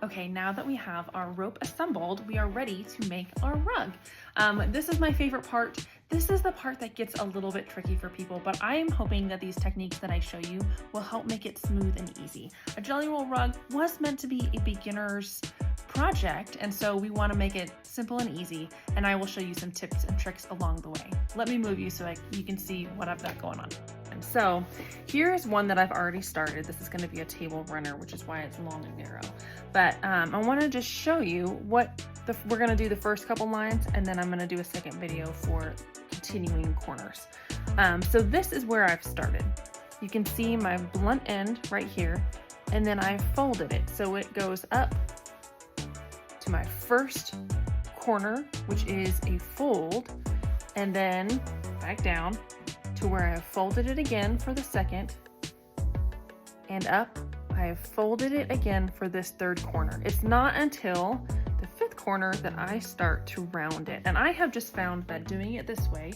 Okay, now that we have our rope assembled, we are ready to make our rug. This is my favorite part. This is the part that gets a little bit tricky for people, but I am hoping that these techniques that I show you will help make it smooth and easy. A jelly roll rug was meant to be a beginner's project, and so we want to make it simple and easy, and I will show you some tips and tricks along the way. Let me move you so you can see what I've got going on. And so here's one that I've already started. This is going to be a table runner, which is why it's long and narrow. But I want to just show you what we're going to do the first couple lines, and then I'm going to do a second video for continuing corners. So this is where I've started. You can see my blunt end right here, and then I folded it so it goes up to my first corner, which is a fold, and then back down to where I have folded it again for the second, and up. I have folded it again for this third corner. It's not until the fifth corner that I start to round it. And I have just found that doing it this way,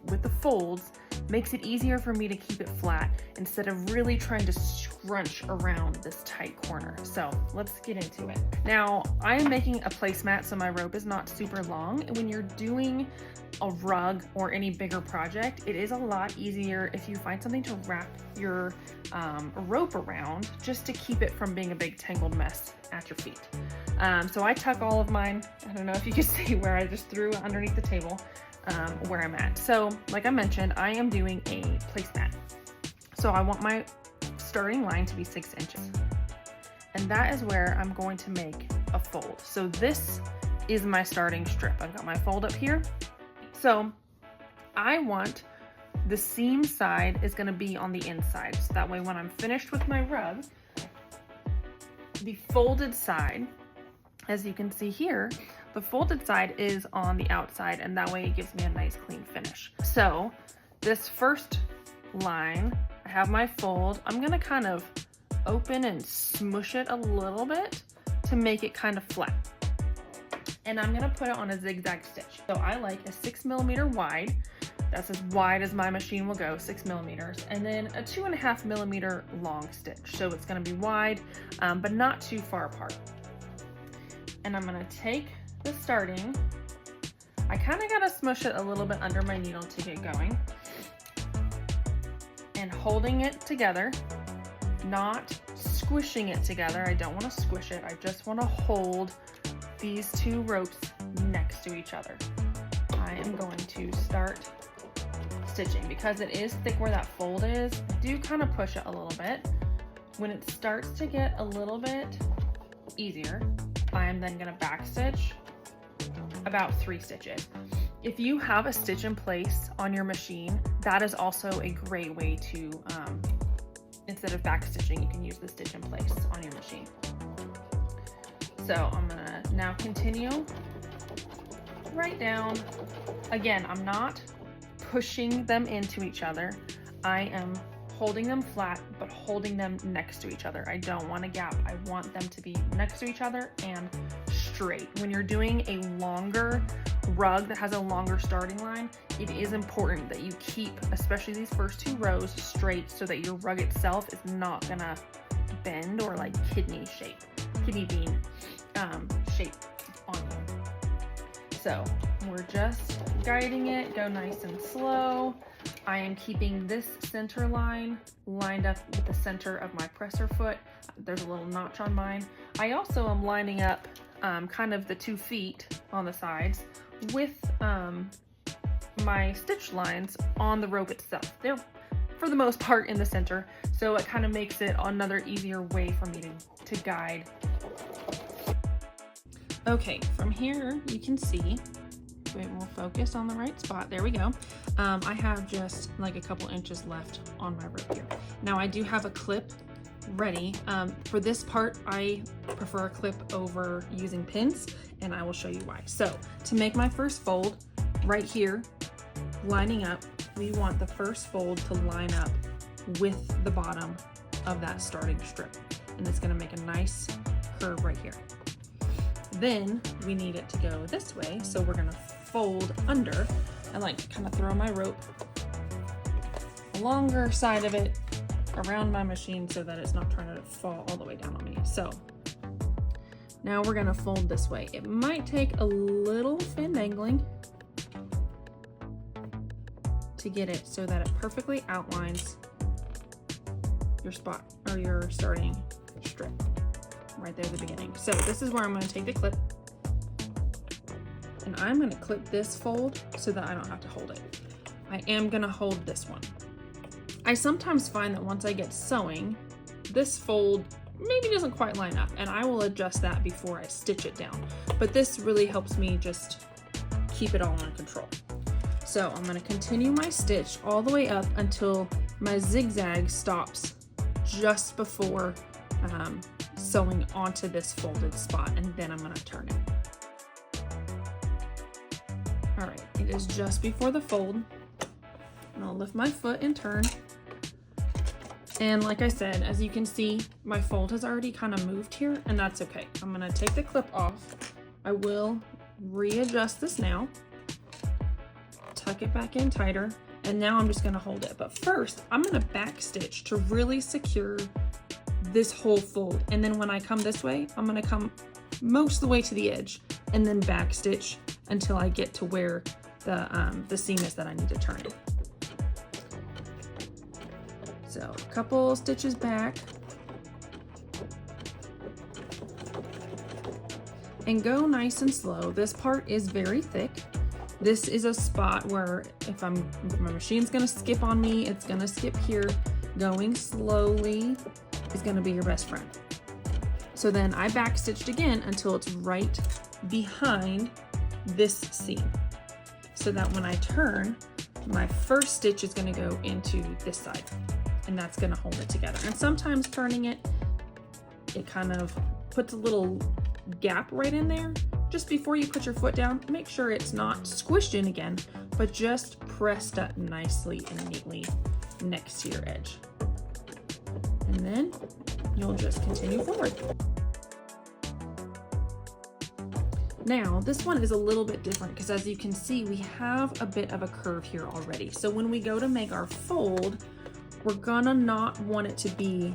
with the folds, makes it easier for me to keep it flat instead of really trying to scrunch around this tight corner. So let's get into it. Now, I am making a placemat so my rope is not super long. When you're doing a rug or any bigger project, it is a lot easier if you find something to wrap your rope around, just to keep it from being a big tangled mess at your feet. So I tuck all of mine. I don't know if you can see where I just threw underneath the table where I'm at. So like I mentioned, I am doing a placemat. So I want my starting line to be 6 inches. And that is where I'm going to make a fold. So this is my starting strip. I've got my fold up here. So I want the seam side is going to be on the inside. So that way when I'm finished with my rug, the folded side, as you can see here, the folded side is on the outside, and that way it gives me a nice clean finish. So this first line, I have my fold. I'm going to kind of open and smush it a little bit to make it kind of flat. And I'm going to put it on a zigzag stitch. So I like a 6mm wide. That's as wide as my machine will go, 6mm, and then a 2.5mm long stitch. So it's going to be wide, but not too far apart. And I'm going to take the starting. I kind of got to smush it a little bit under my needle to get going. And holding it together, not squishing it together. I don't want to squish it. I just want to hold these two ropes next to each other. I am going to start stitching. Because it is thick where that fold is, I do kind of push it a little bit. When it starts to get a little bit easier, I am then going to back stitch about 3 stitches. If you have a stitch in place on your machine, that is also a great way to, instead of back stitching, you can use the stitch in place on your machine. So I'm gonna now continue right down. Again, I'm not pushing them into each other. I am holding them flat, but holding them next to each other. I don't want a gap. I want them to be next to each other and straight. When you're doing a longer rug that has a longer starting line, it is important that you keep, especially these first 2 rows, straight so that your rug itself is not gonna bend or like kidney bean shape on you. So we're just guiding it, go nice and slow. I am keeping this center line lined up with the center of my presser foot. There's a little notch on mine. I also am lining up kind of the 2 feet on the sides with my stitch lines on the rope itself. They're for the most part in the center, so it kind of makes it another easier way for me to guide. Okay, from here you can see, it will focus on the right spot. There we go. I have just like a couple inches left on my rope here. Now I do have a clip ready. For this part, I prefer a clip over using pins, and I will show you why. So to make my first fold right here, lining up, we want the first fold to line up with the bottom of that starting strip. And it's gonna make a nice curve right here. Then we need it to go this way, so we're gonna fold under and like kind of throw my rope the longer side of it around my machine so that it's not trying to fall all the way down on me. So Now we're gonna fold this way. It might take a little finagling to get it so that it perfectly outlines your spot or your starting strip right there at the beginning. So this is where I'm gonna take the clip and I'm gonna clip this fold so that I don't have to hold it. I am gonna hold this one. I sometimes find that once I get sewing, this fold maybe doesn't quite line up, and I will adjust that before I stitch it down. But this really helps me just keep it all under control. So I'm gonna continue my stitch all the way up until my zigzag stops just before sewing onto this folded spot, and then I'm gonna turn it. All right, it is just before the fold, and I'll lift my foot and turn. And like I said, as you can see, my fold has already kind of moved here, and that's okay. I'm gonna take the clip off. I will readjust this now, tuck it back in tighter, and now I'm just gonna hold it. But first, I'm gonna back stitch to really secure this whole fold. And then when I come this way, I'm gonna come most of the way to the edge and then back stitch until I get to where the seam is that I need to turn it. So a couple stitches back and go nice and slow. This part is very thick. This is a spot where if my machine's gonna skip on me, it's gonna skip here. Going slowly is gonna be your best friend. So then I back stitched again until it's right behind this seam. So that when I turn, my first stitch is gonna go into this side, and that's gonna hold it together. And sometimes turning it kind of puts a little gap right in there. Just before you put your foot down, make sure it's not squished in again, but just pressed up nicely and neatly next to your edge. And then you'll just continue forward. Now, this one is a little bit different because as you can see, we have a bit of a curve here already. So when we go to make our fold, we're gonna not want it to be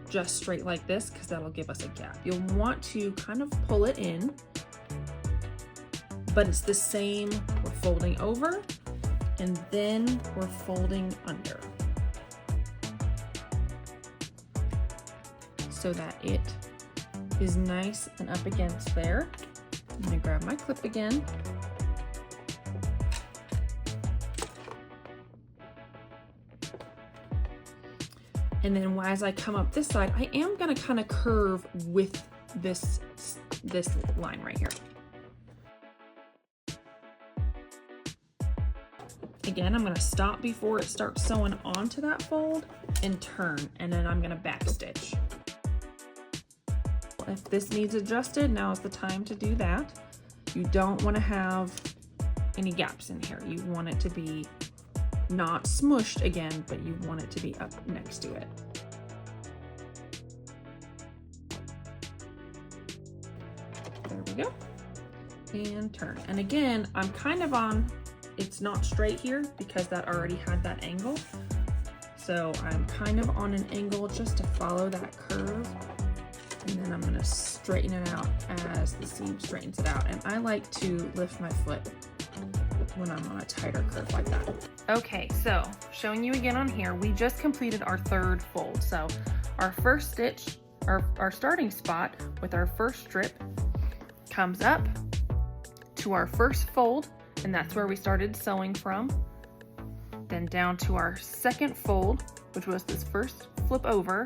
just straight like this because that'll give us a gap. You'll want to kind of pull it in, but it's the same. We're folding over and then we're folding under so that it is nice and up against there. I'm gonna grab my clip again. And then as I come up this side, I am gonna kind of curve with this line right here. Again, I'm gonna stop before it starts sewing onto that fold and turn, and then I'm gonna back stitch. If this needs adjusted, now is the time to do that. You don't want to have any gaps in here. You want it to be not smushed again, but you want it to be up next to it. There we go. And turn. And again, I'm kind of on, it's not straight here because that already had that angle. So I'm kind of on an angle just to follow that curve. And then I'm gonna straighten it out as the seam straightens it out. And I like to lift my foot when I'm on a tighter curve like that. Okay, so showing you again on here, we just completed our third fold. So our first stitch, our starting spot with our first strip comes up to our first fold, and that's where we started sewing from. Then down to our second fold, which was this first flip over,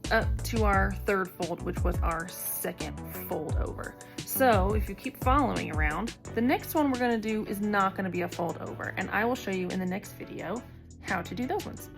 up to our third fold, which was our second fold over. So if you keep following around, the next one we're going to do is not going to be a fold over, and I will show you in the next video how to do those ones.